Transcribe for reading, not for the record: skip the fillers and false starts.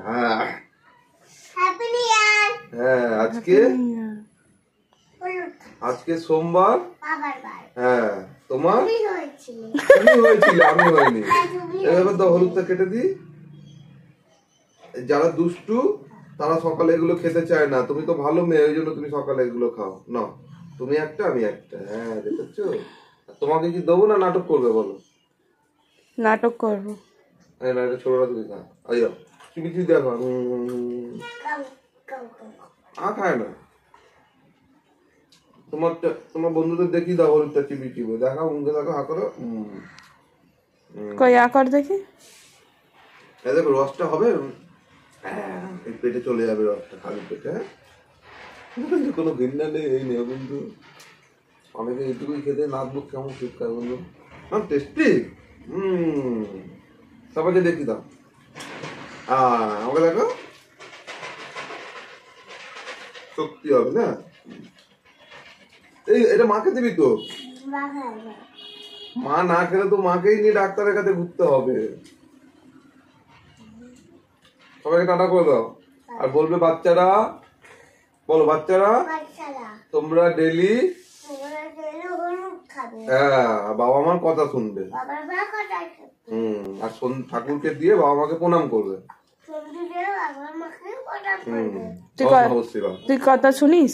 হ্যাঁ happy new year. হ্যাঁ আজকে সোমবার। হ্যাঁ তোমার তুমি হয়েছিল, আমি হইনি। এবার তো হলুদটা কেটে দিই। যারা দুষ্টু তারা সকালে এগুলো খেতে চায় না, তুমি তো ভালো মেয়ে, ওই জন্য তুমি সকালে এগুলো খাও না। তুমি একটা আমি একটা। হ্যাঁ দেখেছো? তোমাকে কি দেবো না নাটক করবে বলো? নাটক করবো। না এটা ছোটরা তুমি খা। আইয়া তুমি কি দেখো খায় না। তোমার বন্ধুদের দেখি দাও হলুদটা চিবি চিবি দেখাও, মুখে দেখো হা করো। কই আকর দেখি। দেখো রসটা হবে, পেটে চলে যাবে রসটা, খালি পেটে। কোনো ঘৃণা নেই, এই নেই বন্ধু। অনেকে এইটুকুই খেতে নাক বুক কেমন শিক্ষা বন্ধু, টেস্টি। সবাইকে দেখি দাও। আমাকে দেখো, শক্তি হবে না। এই এটা মাকে দিবি তো? মা না খেলে তো মাকেই নিয়ে ডাক্তারের কাছে ঘুরতে হবে। সবাইকে টাটা করে দাও আর বলবে বাচ্চারা, বলো বাচ্চারা তোমরা ডেলি হ্যাঁ বাবা মার কথা শুনবে। আর ঠাকুরকে দিয়ে বাবা মাকে প্রণাম করবে। তুই কথা শুনিস?